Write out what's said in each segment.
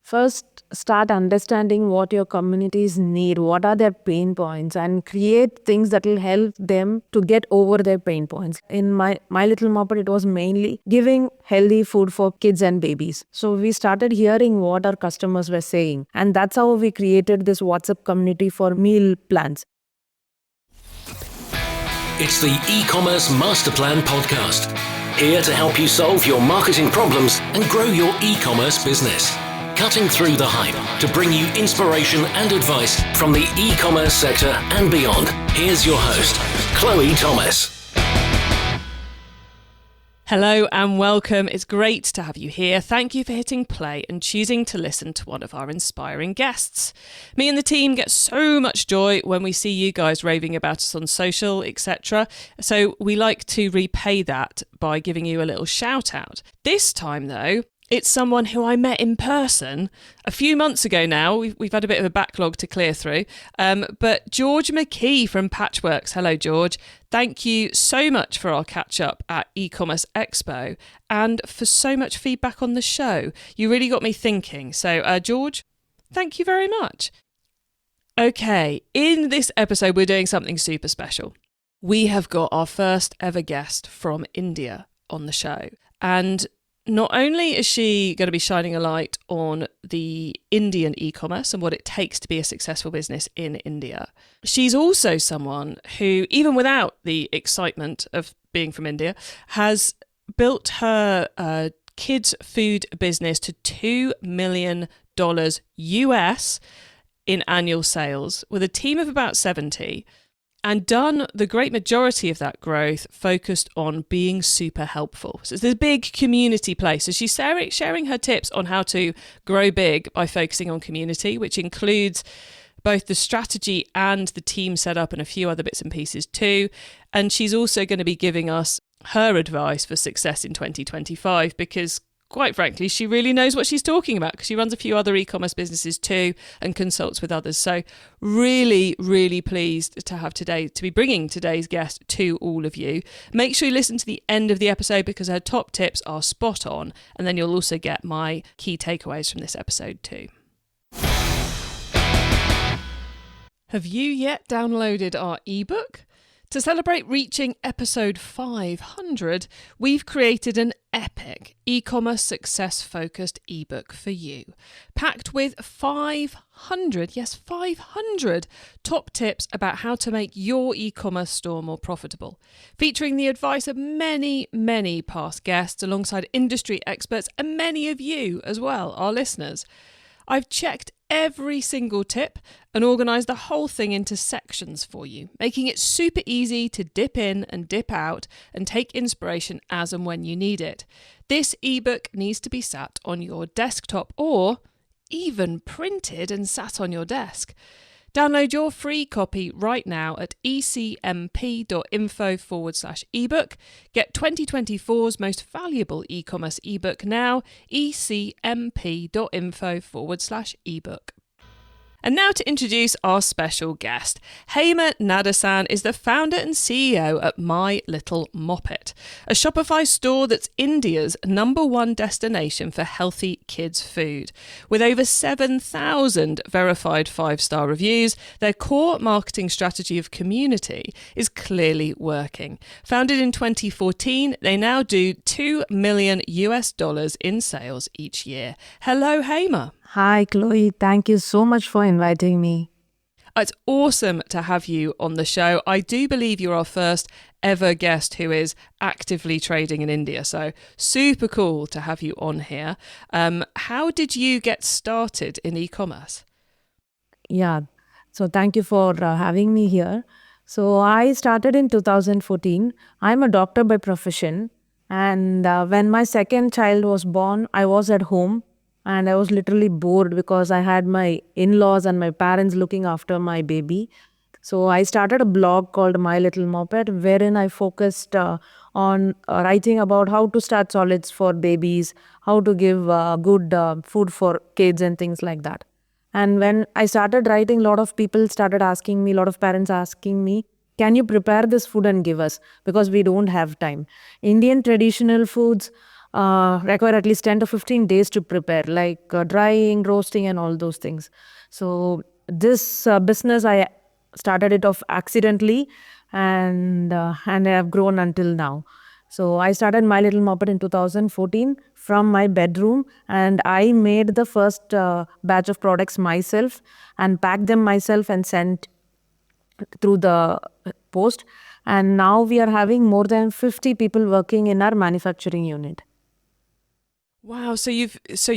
First, start understanding what your communities need, what are their pain points, and create things that will help them to get over their pain points. In My Little Moppet, it was mainly giving healthy food for kids and babies. So we started hearing what our customers were saying, and that's how we created this WhatsApp community for meal plans. It's the eCommerce Master Plan podcast, here to help you solve your marketing problems and grow your e-commerce business. Cutting through the hype to bring you inspiration and advice from the e-commerce sector and beyond. Here's your host, Chloe Thomas. Hello and welcome. It's great to have you here. Thank you for hitting play and choosing to listen to one of our inspiring guests. Me and the team get so much joy when we see you guys raving about us on social, etc. So we like to repay that by giving you a little shout out. This time though, it's someone who I met in person a few months ago now. We've had a bit of a backlog to clear through. But George McKee from Patchworks. Hello, George. Thank you so much for our catch up at eCommerce Expo and for so much feedback on the show. You really got me thinking. So, George, thank you very much. Okay, in this episode, we're doing something super special. We have got our first ever guest from India on the show. And not only is she going to be shining a light on the Indian e-commerce and what it takes to be a successful business in India, she's also someone who, even without the excitement of being from India, has built her kids' food business to $2 million US in annual sales with a team of about 70. And done the great majority of that growth focused on being super helpful. So it's this big community play. So she's sharing her tips on how to grow big by focusing on community, which includes both the strategy and the team setup and a few other bits and pieces too. And she's also going to be giving us her advice for success in 2025 because, quite frankly, she really knows what she's talking about because she runs a few other e-commerce businesses too and consults with others. So really, really pleased to be bringing today's guest to all of you. Make sure you listen to the end of the episode because her top tips are spot on. And then you'll also get my key takeaways from this episode too. Have you yet downloaded our ebook? To celebrate reaching episode 500, we've created an epic e-commerce success-focused ebook for you, packed with 500 top tips about how to make your e-commerce store more profitable, featuring the advice of many, many past guests alongside industry experts and many of you as well, our listeners. I've checked every single tip and organised the whole thing into sections for you, making it super easy to dip in and dip out and take inspiration as and when you need it. This ebook needs to be sat on your desktop or even printed and sat on your desk. Download your free copy right now at ecmp.info/ebook. Get 2024's most valuable e-commerce ebook now, ecmp.info/ebook. And now to introduce our special guest. Hema Natesan is the founder and CEO at My Little Moppet, a Shopify store that's India's #1 destination for healthy kids' food. With over 7,000 verified 5-star reviews, their core marketing strategy of community is clearly working. Founded in 2014, they now do $2 million US in sales each year. Hello, Hema. Hi, Chloe. Thank you so much for inviting me. It's awesome to have you on the show. I do believe you're our first ever guest who is actively trading in India. So super cool to have you on here. How did you get started in e-commerce? Yeah, so thank you for having me here. So I started in 2014. I'm a doctor by profession. And when my second child was born, I was at home. And I was literally bored because I had my in-laws and my parents looking after my baby. So I started a blog called My Little Moppet, wherein I focused on writing about how to start solids for babies, how to give good food for kids and things like that. And when I started writing, a lot of people started asking me, a lot of parents asking me, can you prepare this food and give us? Because we don't have time. Indian traditional foods require at least 10 to 15 days to prepare, like drying, roasting, and all those things. So this business, I started it off accidentally, and I have grown until now. So I started My Little Moppet in 2014 from my bedroom, and I made the first batch of products myself and packed them myself and sent through the post. And now we are having more than 50 people working in our manufacturing unit. Wow. It's so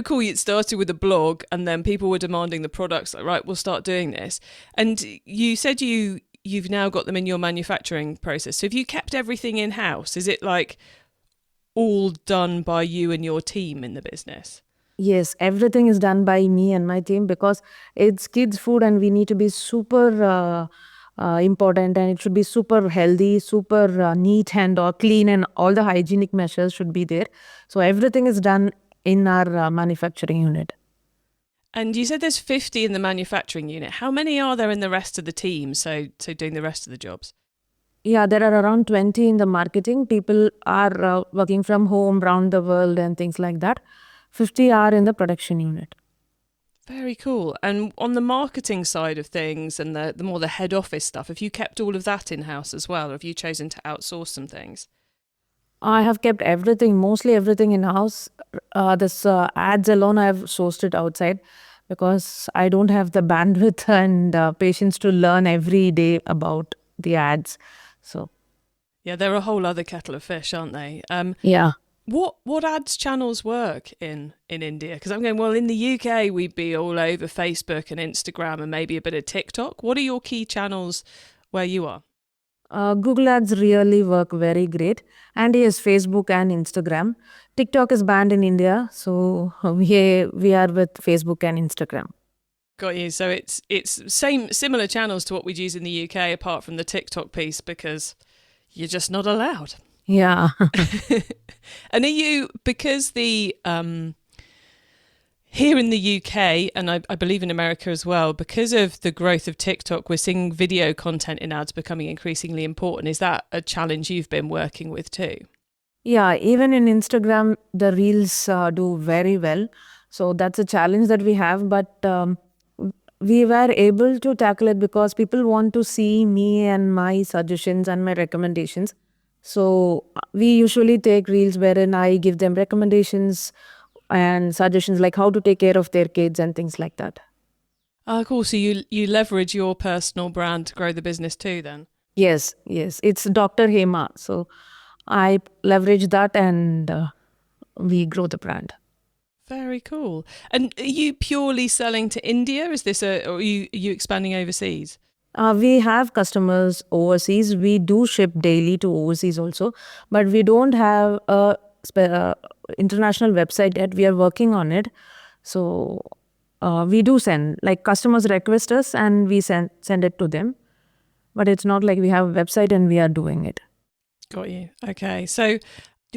cool. It started with a blog, and then people were demanding the products. Like, right, we'll start doing this. And you said you've now got them in your manufacturing process. So have you kept everything in house? Is it like all done by you and your team in the business? Yes, everything is done by me and my team because it's kids' food and we need to be super important, and it should be super healthy, super neat and clean, and all the hygienic measures should be there. So everything is done in our manufacturing unit. And you said there's 50 in the manufacturing unit. How many are there in the rest of the team? So doing the rest of the jobs? Yeah, there are around 20 in the marketing. People are working from home around the world and things like that. 50 are in the production unit. Very cool. And on the marketing side of things and the more the head office stuff, have you kept all of that in-house as well? Or have you chosen to outsource some things? I have kept everything, mostly everything in house. This ads alone, I have sourced it outside because I don't have the bandwidth and patience to learn every day about the ads. So Yeah, they're a whole other kettle of fish, aren't they? yeah. What ads channels work in India? Because I'm going, well, in the UK, we'd be all over Facebook and Instagram and maybe a bit of TikTok. What are your key channels where you are? Google ads really work very great. And yes, Facebook and Instagram. TikTok is banned in India. So we are with Facebook and Instagram. Got you. So it's similar channels to what we'd use in the UK, apart from the TikTok piece, because you're just not allowed. Yeah. And are you, because the here in the UK, and I believe in America as well, because of the growth of TikTok, we're seeing video content in ads becoming increasingly important. Is that a challenge you've been working with too? Yeah, even in Instagram, the reels do very well. So that's a challenge that we have. But we were able to tackle it because people want to see me and my suggestions and my recommendations. So we usually take reels wherein I give them recommendations and suggestions like how to take care of their kids and things like that. Cool. So you leverage your personal brand to grow the business too then? Yes, yes. It's Dr. Hema. So I leverage that and we grow the brand. Very cool. And are you purely selling to India? Is this or are you expanding overseas? We have customers overseas. We do ship daily to overseas also, but we don't have a international website yet. We are working on it. So we do send, like customers request us and we send it to them. But it's not like we have a website and we are doing it. Got you. Okay. So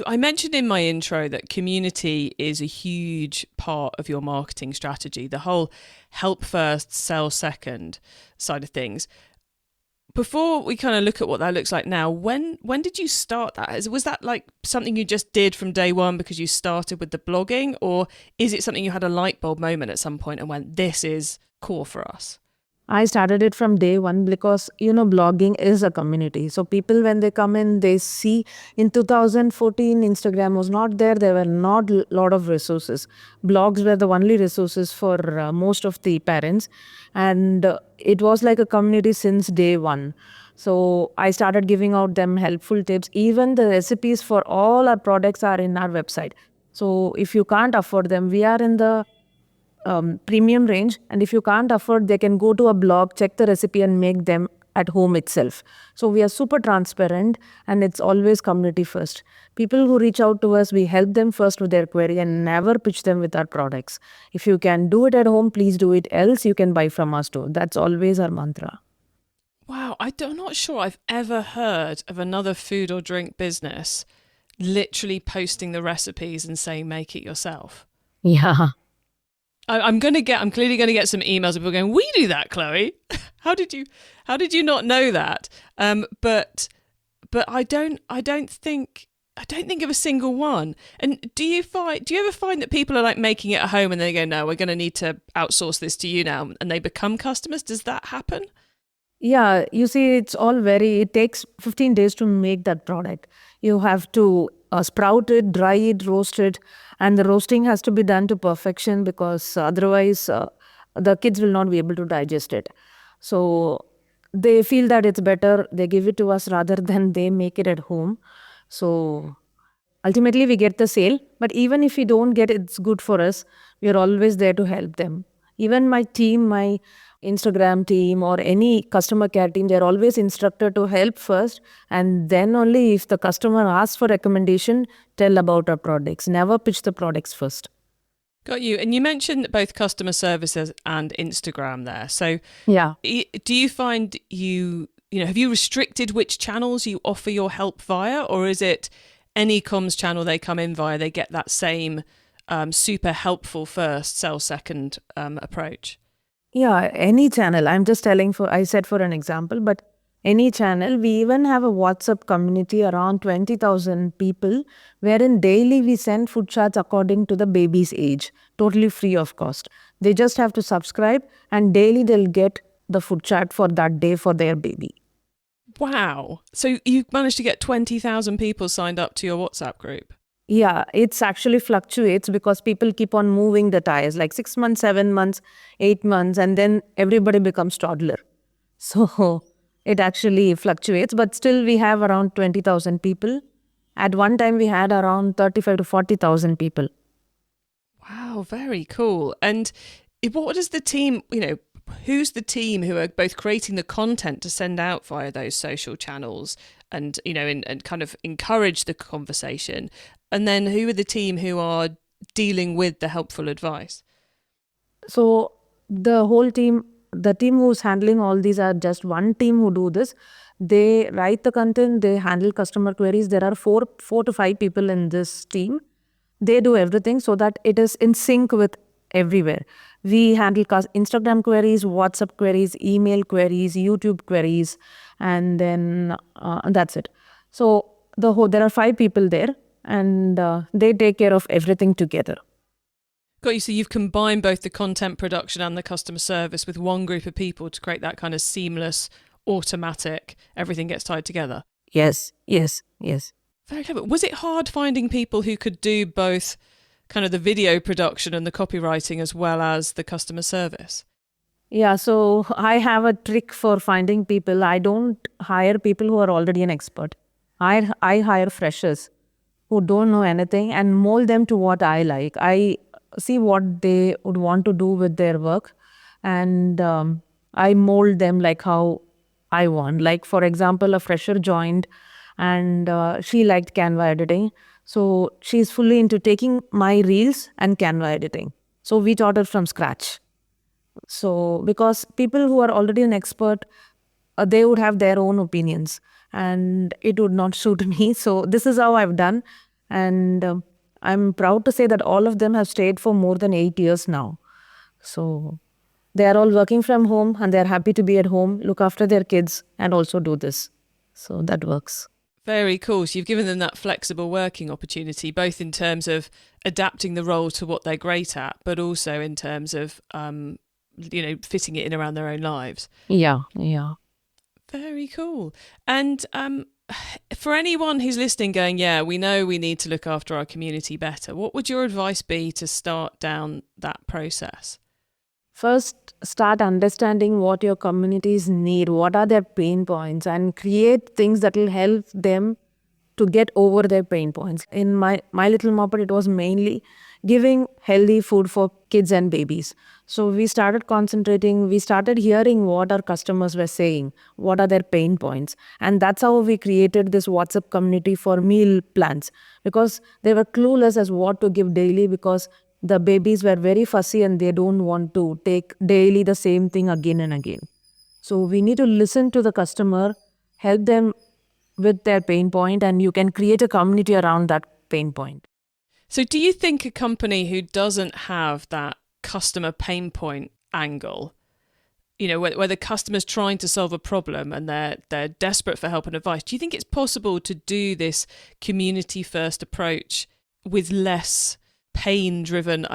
I mentioned in my intro that community is a huge part of your marketing strategy, the whole help first, sell second side of things. Before we kind of look at what that looks like now, when did you start that? Was that like something you just did from day one because you started with the blogging, or is it something you had a light bulb moment at some point and went, this is core for us? I started it from day one because, blogging is a community. So people, when they come in, they see in 2014, Instagram was not there. There were not a lot of resources. Blogs were the only resources for most of the parents. And it was like a community since day one. So I started giving out them helpful tips. Even the recipes for all our products are in our website. So if you can't afford them, we are in the premium range, and if you can't afford, they can go to a blog, check the recipe and make them at home itself. So we are super transparent and it's always community first. People who reach out to us, we help them first with their query and never pitch them with our products. If you can do it at home, please do it, else you can buy from us too. That's always our mantra. Wow, I'm not sure I've ever heard of another food or drink business literally posting the recipes and saying make it yourself. Yeah. I'm clearly going to get some emails of people going, we do that, Chloe. How did you not know that? But I don't think I don't think of a single one. And do you ever find that people are like making it at home and they go, no, we're going to need to outsource this to you now, and they become customers? Does that happen? Yeah, you see, it takes 15 days to make that product. You have to sprout it, dry it, roast it, and the roasting has to be done to perfection because otherwise the kids will not be able to digest it. So they feel that it's better, they give it to us rather than they make it at home. So ultimately, we get the sale, but even if we don't get it, it's good for us. We are always there to help them. Even my team, my Instagram team, or any customer care team, they're always instructed to help first, and then only if the customer asks for recommendation, tell about our products. Never pitch the products first. Got you. And you mentioned both customer services and Instagram there. So Yeah. do you find have you restricted which channels you offer your help via, or is it any comms channel they come in via, they get that same super helpful first, sell second approach? Yeah, any channel. I said for an example, but any channel. We even have a WhatsApp community around 20,000 people, wherein daily we send food charts according to the baby's age, totally free of cost. They just have to subscribe, and daily they'll get the food chart for that day for their baby. Wow. So you managed to get 20,000 people signed up to your WhatsApp group? Yeah, it's actually fluctuates because people keep on moving the tires like 6 months, 7 months, 8 months, and then everybody becomes toddler. So it actually fluctuates, but still we have around 20,000 people. At one time we had around 35 to 40,000 people. Wow, very cool. And what does the team, who's the team who are both creating the content to send out via those social channels and, and kind of encourage the conversation? And then who are the team who are dealing with the helpful advice? So the team who's handling all these are just one team who do this. They write the content, they handle customer queries. There are four to five people in this team. They do everything so that it is in sync with everywhere. We handle Instagram queries, WhatsApp queries, email queries, YouTube queries, and then that's it. So there are five people there, and they take care of everything together. Got you. So you've combined both the content production and the customer service with one group of people to create that kind of seamless, automatic, everything gets tied together. Yes. Very clever. Was it hard finding people who could do both kind of the video production and the copywriting as well as the customer service? Yeah, so I have a trick for finding people. I don't hire people who are already an expert. I hire freshers who don't know anything and mold them to what I like. I see what they would want to do with their work, and I mold them like how I want. Like, for example, a fresher joined and she liked Canva editing. So she's fully into taking my reels and Canva editing. So we taught her from scratch. So because people who are already an expert, they would have their own opinions and it would not suit me. So this is how I've done. And I'm proud to say that all of them have stayed for more than 8 years now. So they are all working from home and they're happy to be at home, look after their kids and also do this. So that works. Very cool. So you've given them that flexible working opportunity, both in terms of adapting the role to what they're great at, but also in terms of, fitting it in around their own lives. Yeah. Very cool. And for anyone who's listening going, yeah, we know we need to look after our community better, what would your advice be to start down that process? First, start understanding what your communities need, what are their pain points, and create things that will help them to get over their pain points. In My Little Moppet, it was mainly giving healthy food for kids and babies. So we started hearing what our customers were saying, what are their pain points. And that's how we created this WhatsApp community for meal plans, because they were clueless as what to give daily, because the babies were very fussy and they don't want to take daily the same thing again and again. So we need to listen to the customer, help them with their pain point, and you can create a community around that pain point. So do you think a company who doesn't have that customer pain point angle where the customer's trying to solve a problem and they're desperate for help and advice. Do you think it's possible to do this community first approach with less pain driven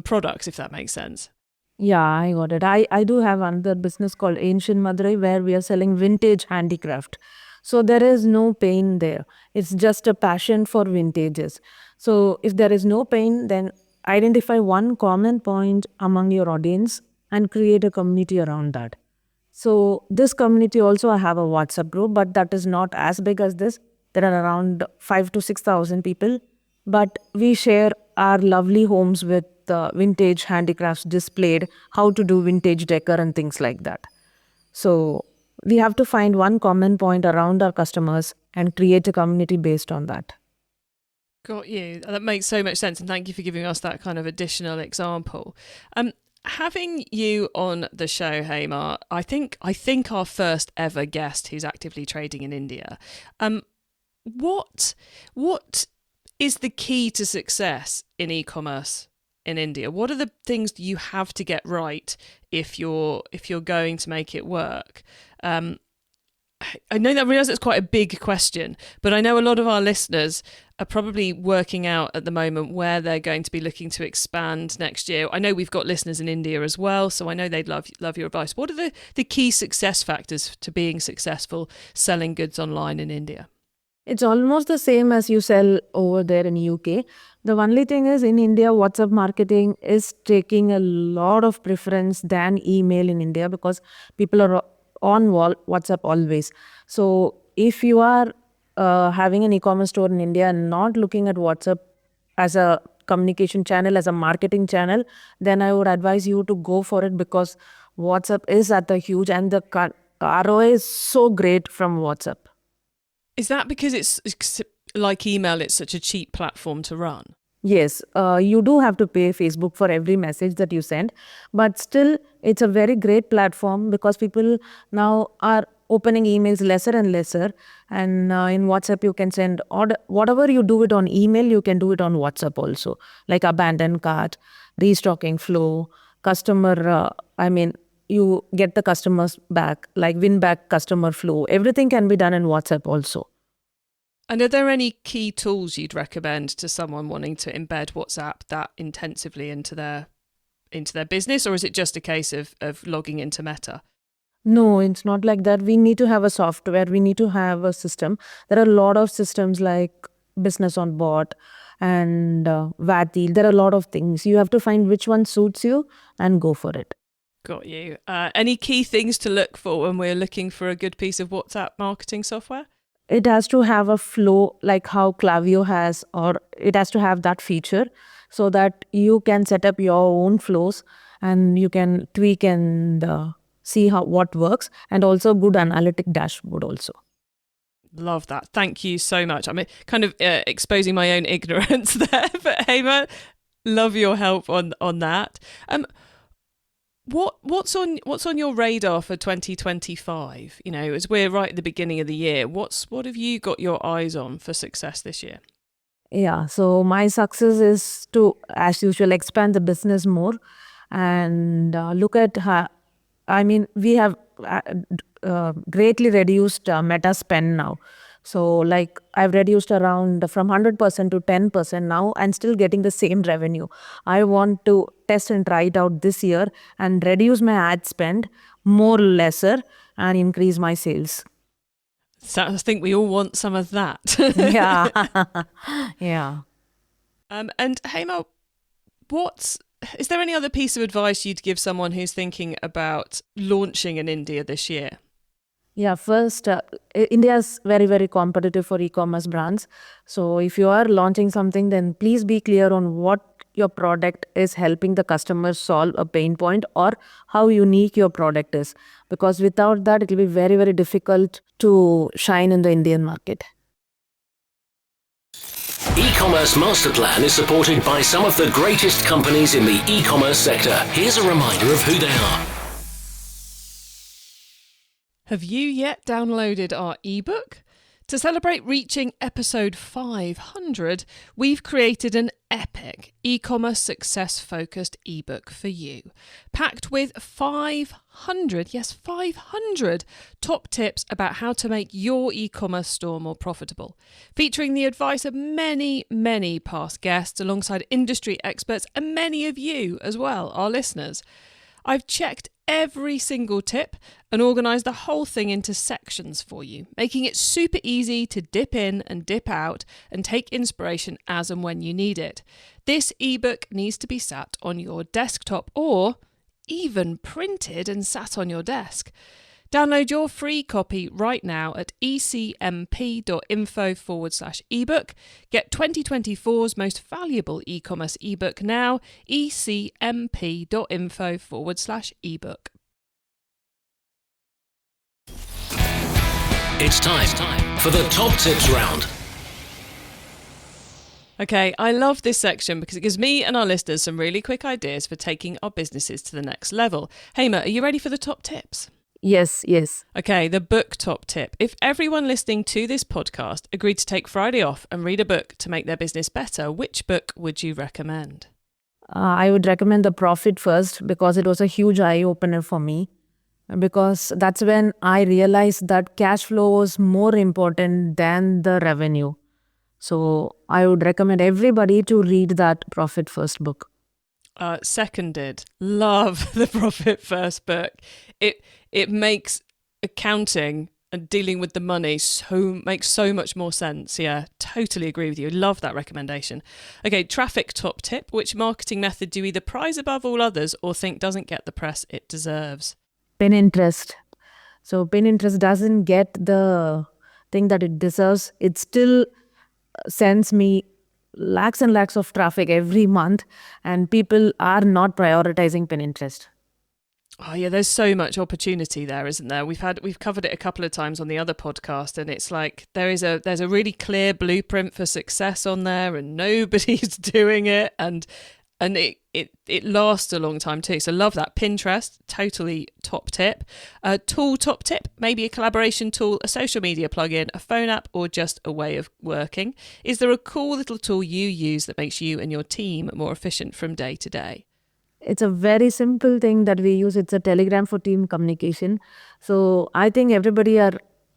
products, if that makes sense? Yeah, I got it. I do have another business called Ancient Madurai where we are selling vintage handicraft. So there is no pain there. It's just a passion for vintages. So if there is no pain, then identify one common point among your audience and create a community around that. So this community also I have a WhatsApp group, but that is not as big as this. There are around 5 to 6,000 people, but we share our lovely homes with vintage handicrafts displayed, how to do vintage decor and things like that. So we have to find one common point around our customers and create a community based on that. Got you. That makes so much sense, and thank you for giving us that kind of additional example. Having you on the show, Hema, I think our first ever guest who's actively trading in India. What is the key to success in e-commerce in India? What are the things you have to get right if you're going to make it work? I realize it's quite a big question, but I know a lot of our listeners are probably working out at the moment where they're going to be looking to expand next year. I know we've got listeners in India as well, so I know they'd love your advice. What are the key success factors to being successful selling goods online in India? It's almost the same as you sell over there in UK. The only thing is in India, WhatsApp marketing is taking a lot of preference than email in India because people are on WhatsApp always. So if you are having an e-commerce store in India and not looking at WhatsApp as a communication channel, as a marketing channel, then I would advise you to go for it because WhatsApp is at the huge and the ROI is so great from WhatsApp. Is that because it's like email, it's such a cheap platform to run? Yes, you do have to pay Facebook for every message that you send, but still it's a very great platform because people now are opening emails lesser and lesser, and in WhatsApp you can send order, whatever you do it on email, you can do it on WhatsApp also, like abandoned cart, restocking flow, customer, you get the customers back, like win back customer flow. Everything can be done in WhatsApp also. And are there any key tools you'd recommend to someone wanting to embed WhatsApp that intensively into their business, or is it just a case of logging into Meta? No, it's not like that. We need to have a software. We need to have a system. There are a lot of systems like Business on Bot and Vati. There are a lot of things. You have to find which one suits you and go for it. Got you. Any key things to look for when we're looking for a good piece of WhatsApp marketing software? It has to have a flow like how Klaviyo has, or it has to have that feature so that you can set up your own flows and you can tweak and see what works, and also good analytic dashboard also. Love that. Thank you so much. I'm kind of exposing my own ignorance there, but Hema, love your help on that. What's on your radar for 2025? As we're right at the beginning of the year, what have you got your eyes on for success this year? Yeah, so my success is to, as usual, expand the business more and look at we have greatly reduced Meta spend now. So like I've reduced around from 100% to 10% now and still getting the same revenue. I want to test and try it out this year and reduce my ad spend more or lesser and increase my sales. So I think we all want some of that. Yeah. Yeah. And Hema, is there any other piece of advice you'd give someone who's thinking about launching in India this year? Yeah, first, India is very, very competitive for e-commerce brands. So if you are launching something, then please be clear on what your product is helping the customer solve a pain point or how unique your product is. Because without that, it will be very, very difficult to shine in the Indian market. E-commerce Master Plan is supported by some of the greatest companies in the e-commerce sector. Here's a reminder of who they are. Have you yet downloaded our ebook? To celebrate reaching episode 500, we've created an epic e-commerce success-focused ebook for you, packed with 500 top tips about how to make your e-commerce store more profitable, featuring the advice of many, many past guests alongside industry experts and many of you as well, our listeners. I've checked every single tip and organised the whole thing into sections for you, making it super easy to dip in and dip out and take inspiration as and when you need it. This ebook needs to be sat on your desktop or even printed and sat on your desk. Download your free copy right now at ecmp.info/ebook. Get 2024's most valuable e-commerce ebook now, ecmp.info/ebook. It's time for the top tips round. Okay, I love this section because it gives me and our listeners some really quick ideas for taking our businesses to the next level. Hema, are you ready for the top tips? Yes. Okay, the book top tip. If everyone listening to this podcast agreed to take Friday off and read a book to make their business better, which book would you recommend? I would recommend The Profit First because it was a huge eye-opener for me. Because that's when I realized that cash flow was more important than the revenue. So I would recommend everybody to read that Profit First book. Seconded. Love the Profit First book. It makes accounting and dealing with the money makes so much more sense. Yeah, totally agree with you. Love that recommendation. Okay, traffic top tip. Which marketing method do you either prize above all others or think doesn't get the press it deserves? Pinterest. So Pinterest doesn't get the thing that it deserves. It still sends me lakhs and lakhs of traffic every month, and people are not prioritizing Pinterest. Oh yeah, there's so much opportunity there, isn't there? We've covered it a couple of times on the other podcast, and it's like there's a really clear blueprint for success on there, and nobody's doing it, and it lasts a long time too. So love that. Pinterest, totally top tip. Tool top tip, maybe a collaboration tool, a social media plugin, a phone app, or just a way of working. Is there a cool little tool you use that makes you and your team more efficient from day to day? It's a very simple thing that we use. It's a Telegram for team communication. So I think everybody are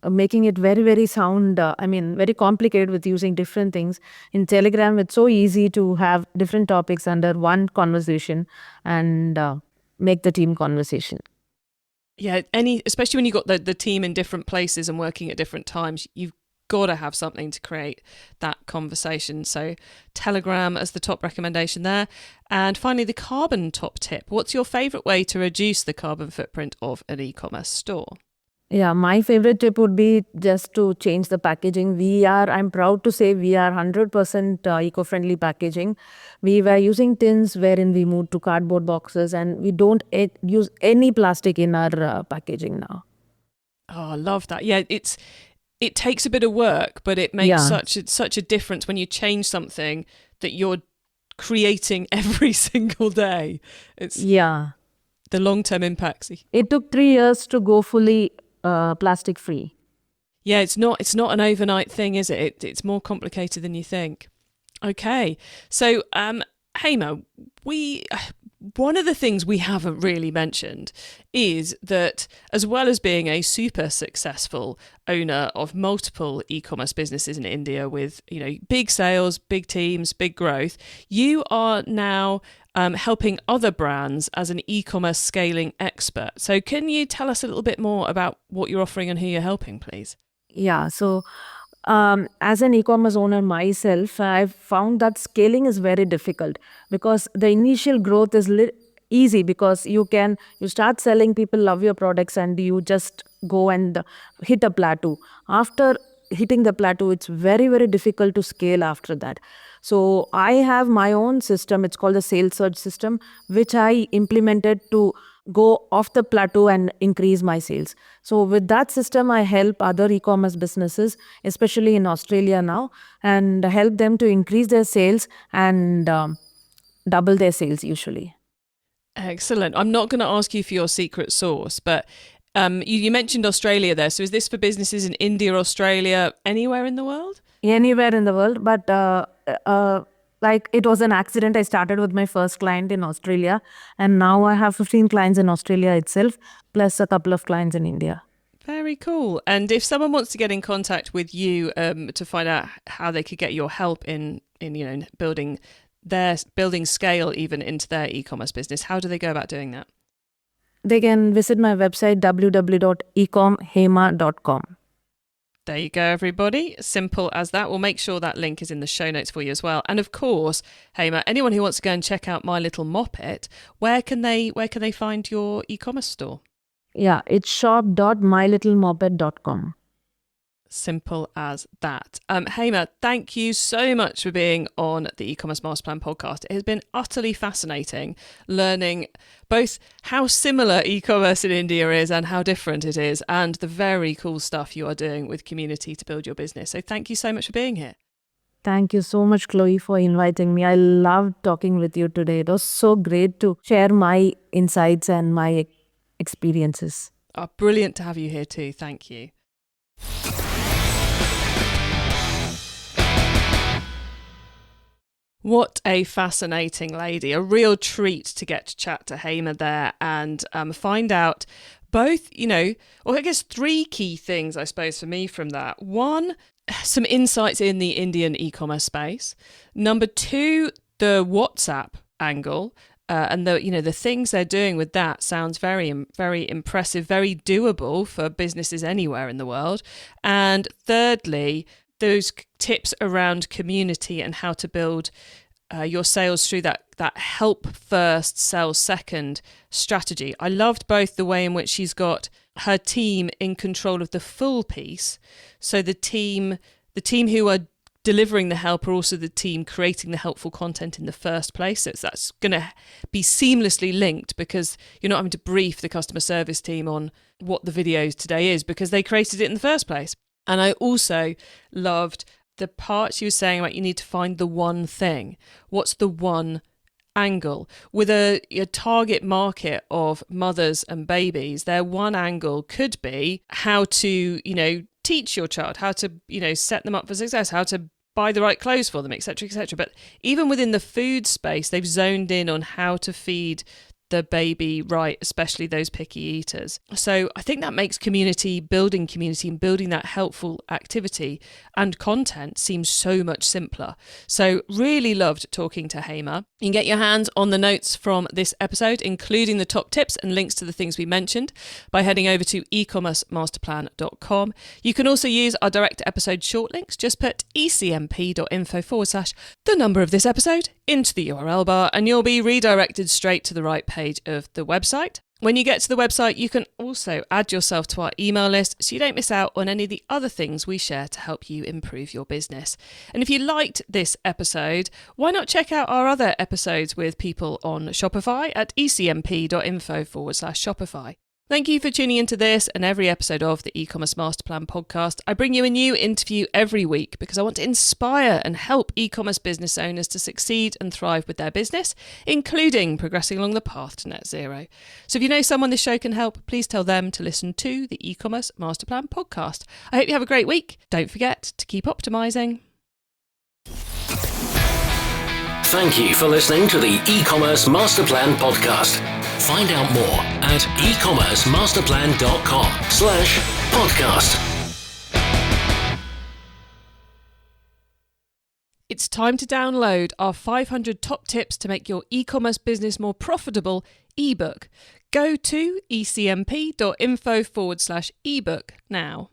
making it very, very very complicated with using different things. In Telegram, it's so easy to have different topics under one conversation and make the team conversation. Yeah, especially when you got the team in different places and working at different times, you've got to have something to create that conversation. So Telegram as the top recommendation there. And finally, the carbon top tip. What's your favourite way to reduce the carbon footprint of an e-commerce store? Yeah, my favorite tip would be just to change the packaging. I'm proud to say we are 100% eco-friendly packaging. We were using tins wherein we moved to cardboard boxes, and we don't use any plastic in our packaging now. Oh, I love that. Yeah, it takes a bit of work, but it makes such a difference when you change something that you're creating every single day. It's the long-term impacts. It took 3 years to go fully plastic free. Yeah, it's not an overnight thing, is it? It's more complicated than you think. Okay, so Hema, one of the things we haven't really mentioned is that as well as being a super successful owner of multiple e-commerce businesses in India with big sales, big teams, big growth, you are now helping other brands as an e-commerce scaling expert. So can you tell us a little bit more about what you're offering and who you're helping, please? Yeah, so as an e-commerce owner myself, I've found that scaling is very difficult because the initial growth is easy because you start selling, people love your products, and you just go and hit a plateau. After hitting the plateau, it's very, very difficult to scale after that. So I have my own system. It's called the sales surge system, which I implemented to go off the plateau and increase my sales. So with that system, I help other e-commerce businesses, especially in Australia now, and help them to increase their sales and double their sales usually. Excellent. I'm not going to ask you for your secret sauce, but You mentioned Australia there. So is this for businesses in India, Australia, anywhere in the world? Anywhere in the world, but like it was an accident. I started with my first client in Australia, and now I have 15 clients in Australia itself, plus a couple of clients in India. Very cool. And if someone wants to get in contact with you to find out how they could get your help in building scale even into their e-commerce business, how do they go about doing that? They can visit my website www.ecomhema.com. There you go, everybody. Simple as that. We'll make sure that link is in the show notes for you as well. And of course, Hema, anyone who wants to go and check out My Little Moppet, where can they find your e-commerce store? Yeah, it's shop.mylittlemoppet.com. Simple as that. Hema, thank you so much for being on the e-commerce master plan podcast. It has been utterly fascinating learning both how similar e-commerce in India is and how different it is, and the very cool stuff you are doing with community to build your business. So thank you so much for being here. Thank you so much, Chloe, for inviting me. I loved talking with you today. It was so great to share my insights and my experiences. Oh, brilliant to have you here too. Thank you. What a fascinating lady. A real treat to get to chat to Hema there and find out both, I guess 3 key things, I suppose, for me from that. 1, some insights in the Indian e-commerce space. Number 2, the WhatsApp angle. And the things they're doing with that sounds very, very impressive, very doable for businesses anywhere in the world. And thirdly, those tips around community and how to build your sales through that help first, sell second strategy. I loved both the way in which she's got her team in control of the full piece. So the team who are delivering the help are also the team creating the helpful content in the first place. So that's going to be seamlessly linked because you're not having to brief the customer service team on what the video today is because they created it in the first place. And I also loved the part she was saying about you need to find the one thing. What's the one angle? With a target market of mothers and babies, their one angle could be how to, teach your child, how to, set them up for success, how to buy the right clothes for them, etc., etc. But even within the food space, they've zoned in on how to feed the baby right, especially those picky eaters. So I think that makes building community and building that helpful activity and content seems so much simpler. So really loved talking to Hema. You can get your hands on the notes from this episode, including the top tips and links to the things we mentioned, by heading over to ecommercemasterplan.com. You can also use our direct episode short links. Just put ecmp.info/the number of this episode into the URL bar and you'll be redirected straight to the right page of the website. When you get to the website, you can also add yourself to our email list so you don't miss out on any of the other things we share to help you improve your business. And if you liked this episode, why not check out our other episodes with people on Shopify at ecmp.info/Shopify. Thank you for tuning into this and every episode of the e-commerce master plan podcast. I bring you a new interview every week because I want to inspire and help e-commerce business owners to succeed and thrive with their business, including progressing along the path to net zero. So if you know someone this show can help, please tell them to listen to the e-commerce master plan podcast. I hope you have a great week. Don't forget to keep optimizing. Thank you for listening to the e-commerce master plan podcast. Find out more at ecommercemasterplan.com/podcast. It's time to download our 500 top tips to make your e-commerce business more profitable ebook. Go to ecmp.info/ebook now.